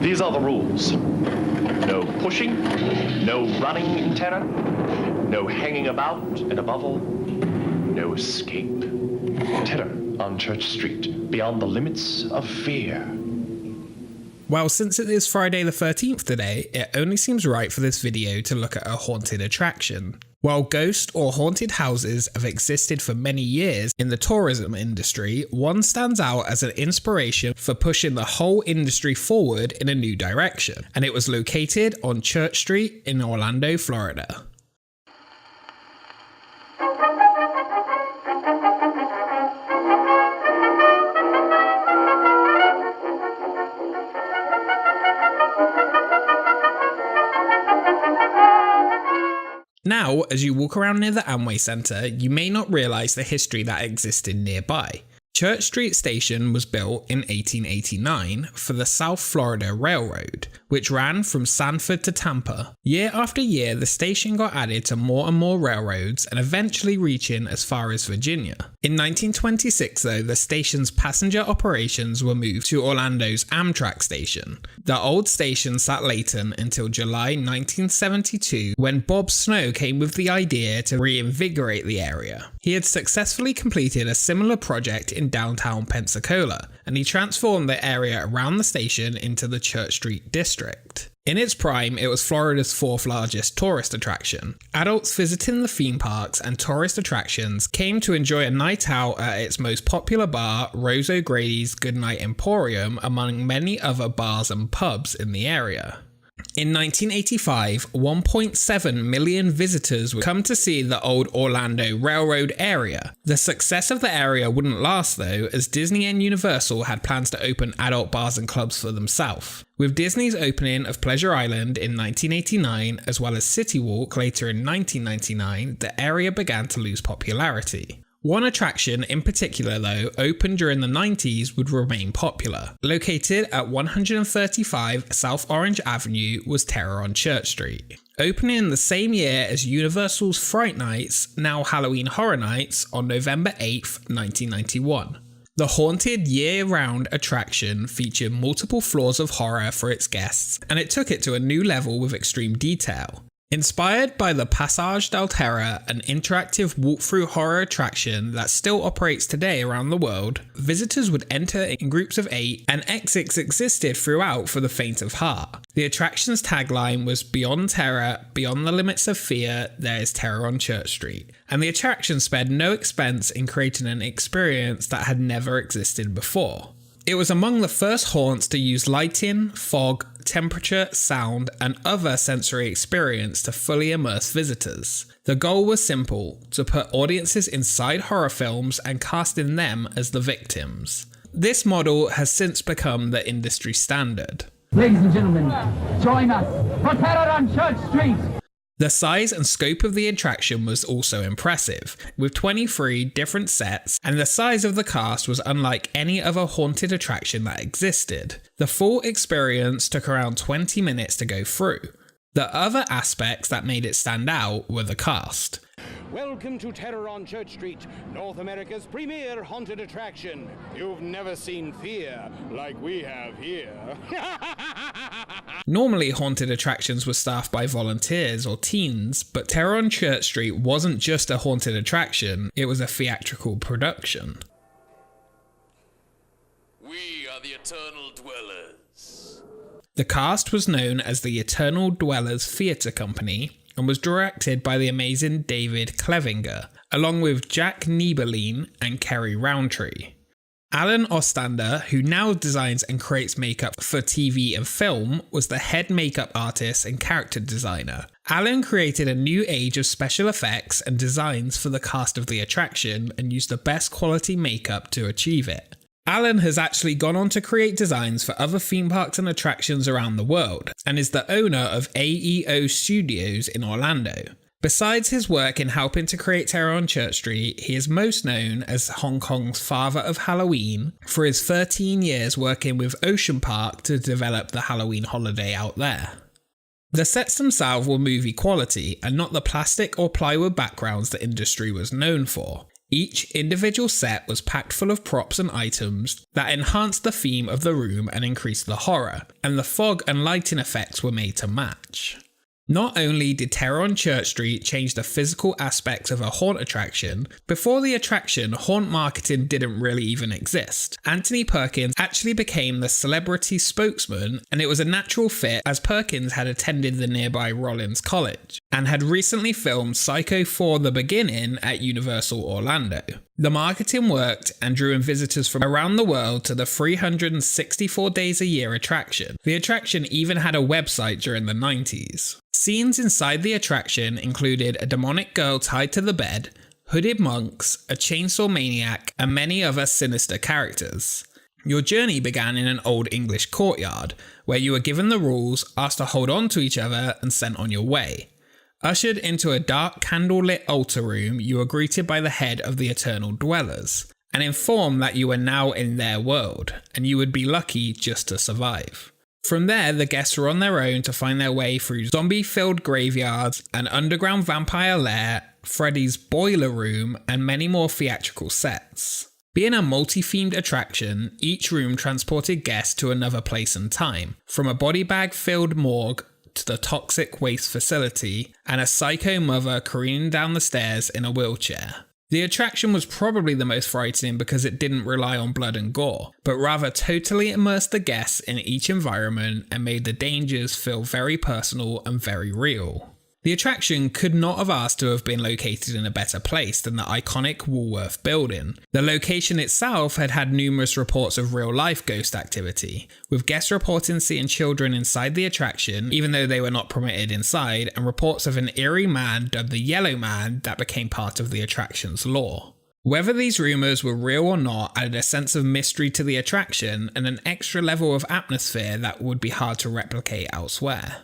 These are the rules. No pushing, no running in terror, no hanging about, and above all, no escape. Terror on Church Street, beyond the limits of fear. Well, since it is Friday the 13th today, it only seems right for this video to look at a haunted attraction. While ghost or haunted houses have existed for many years in the tourism industry, one stands out as an inspiration for pushing the whole industry forward in a new direction, and it was located on Church Street in Orlando, Florida. Now, as you walk around near the Amway Center, you may not realize the history that existed nearby. Church Street Station was built in 1889 for the South Florida Railroad, which ran from Sanford to Tampa. Year after year, the station got added to more and more railroads and eventually reaching as far as Virginia. In 1926 though, the station's passenger operations were moved to Orlando's Amtrak station. The old station sat latent until July 1972 when Bob Snow came with the idea to reinvigorate the area. He had successfully completed a similar project in downtown Pensacola, and he transformed the area around the station into the Church Street district. In its prime, it was Florida's fourth largest tourist attraction. Adults visiting the theme parks and tourist attractions came to enjoy a night out at its most popular bar, Rose O'Grady's Goodnight Emporium, among many other bars and pubs in the area. In 1985, 1.7 million visitors would come to see the old Orlando Railroad area. The success of the area wouldn't last though, as Disney and Universal had plans to open adult bars and clubs for themselves. With Disney's opening of Pleasure Island in 1989, as well as City Walk later in 1999, the area began to lose popularity. One attraction in particular though, opened during the 90s, would remain popular. Located at 135 South Orange Avenue was Terror on Church Street. Opening the same year as Universal's Fright Nights, now Halloween Horror Nights, on November 8th, 1991. The haunted year-round attraction featured multiple floors of horror for its guests, and it took it to a new level with extreme detail. Inspired by the Passage del Terror, an interactive walkthrough horror attraction that still operates today around the world, visitors would enter in groups of 8 and exits existed throughout for the faint of heart. The attraction's tagline was "Beyond Terror, Beyond the Limits of Fear, there is Terror on Church Street," and the attraction spared no expense in creating an experience that had never existed before. It was among the first haunts to use lighting, fog, temperature, sound, and other sensory experience to fully immerse visitors. The goal was simple: to put audiences inside horror films and casting them as the victims. This model has since become the industry standard. Ladies and gentlemen, join us for Terror on Church Street! The size and scope of the attraction was also impressive, with 23 different sets, and the size of the cast was unlike any other haunted attraction that existed. The full experience took around 20 minutes to go through. The other aspects that made it stand out were the cast. Welcome to Terror on Church Street, North America's premier haunted attraction. You've never seen fear like we have here. Normally, haunted attractions were staffed by volunteers or teens, but Terror on Church Street wasn't just a haunted attraction, it was a theatrical production. We are the Eternal Dwellers. The cast was known as the Eternal Dwellers Theatre Company and was directed by the amazing David Clevinger, along with Jack Niebeline and Kerry Roundtree. Alan Ostander, who now designs and creates makeup for TV and film, was the head makeup artist and character designer. Alan created a new age of special effects and designs for the cast of the attraction and used the best quality makeup to achieve it. Alan has actually gone on to create designs for other theme parks and attractions around the world, and is the owner of AEO Studios in Orlando. Besides his work in helping to create Terror on Church Street, he is most known as Hong Kong's father of Halloween for his 13 years working with Ocean Park to develop the Halloween holiday out there. The sets themselves were movie quality and not the plastic or plywood backgrounds the industry was known for. Each individual set was packed full of props and items that enhanced the theme of the room and increased the horror, and the fog and lighting effects were made to match. Not only did Terror on Church Street change the physical aspects of a haunt attraction, before the attraction, haunt marketing didn't really even exist. Anthony Perkins actually became the celebrity spokesman, and it was a natural fit as Perkins had attended the nearby Rollins College and had recently filmed Psycho 4: The Beginning at Universal Orlando. The marketing worked and drew in visitors from around the world to the 364 days a year attraction. The attraction even had a website during the 90s. Scenes inside the attraction included a demonic girl tied to the bed, hooded monks, a chainsaw maniac, and many other sinister characters. Your journey began in an old English courtyard, where you were given the rules, asked to hold on to each other, and sent on your way. Ushered into a dark candlelit altar room, you were greeted by the head of the Eternal Dwellers, and informed that you were now in their world, and you would be lucky just to survive. From there, the guests were on their own to find their way through zombie-filled graveyards, an underground vampire lair, Freddy's boiler room, and many more theatrical sets. Being a multi-themed attraction, each room transported guests to another place and time, from a body bag-filled morgue to the toxic waste facility, and a psycho mother careening down the stairs in a wheelchair. The attraction was probably the most frightening because it didn't rely on blood and gore, but rather totally immersed the guests in each environment and made the dangers feel very personal and very real. The attraction could not have asked to have been located in a better place than the iconic Woolworth building. The location itself had had numerous reports of real-life ghost activity, with guests reporting seeing children inside the attraction, even though they were not permitted inside, and reports of an eerie man dubbed the Yellow Man that became part of the attraction's lore. Whether these rumours were real or not added a sense of mystery to the attraction and an extra level of atmosphere that would be hard to replicate elsewhere.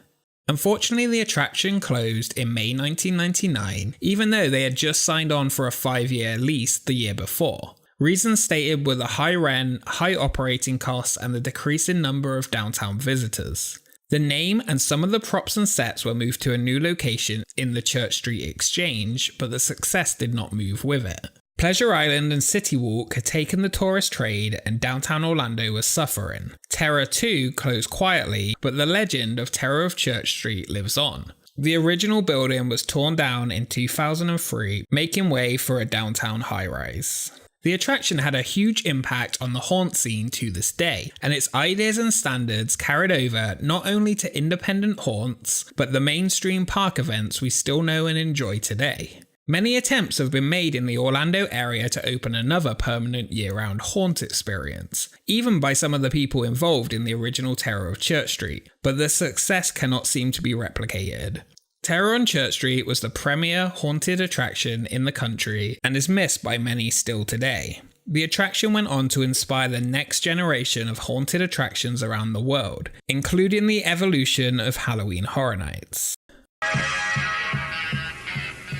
Unfortunately, the attraction closed in May 1999, even though they had just signed on for a 5-year lease the year before. Reasons stated were the high rent, high operating costs, and the decrease in number of downtown visitors. The name and some of the props and sets were moved to a new location in the Church Street Exchange, but the success did not move with it. Pleasure Island and City Walk had taken the tourist trade and downtown Orlando was suffering. Terror 2 closed quietly, but the legend of Terror of Church Street lives on. The original building was torn down in 2003, making way for a downtown high-rise. The attraction had a huge impact on the haunt scene to this day, and its ideas and standards carried over not only to independent haunts, but the mainstream park events we still know and enjoy today. Many attempts have been made in the Orlando area to open another permanent year-round haunt experience, even by some of the people involved in the original Terror of Church Street, but the success cannot seem to be replicated. Terror on Church Street was the premier haunted attraction in the country and is missed by many still today. The attraction went on to inspire the next generation of haunted attractions around the world, including the evolution of Halloween Horror Nights.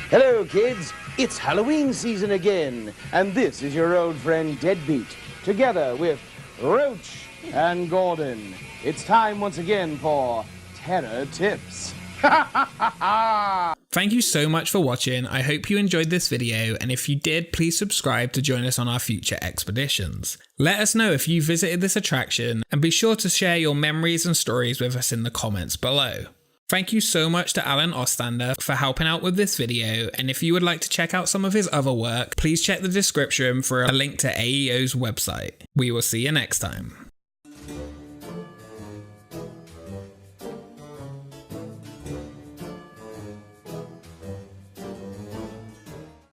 Hello, kids. It's Halloween season again, and this is your old friend Deadbeat, together with Roach and Gordon. It's time once again for Terror Tips. Thank you so much for watching. I hope you enjoyed this video, and if you did, please subscribe to join us on our future expeditions. Let us know if you visited this attraction, and be sure to share your memories and stories with us in the comments below. Thank you so much to Alan Ostander for helping out with this video, and if you would like to check out some of his other work, please check the description for a link to AEO's website. We will see you next time.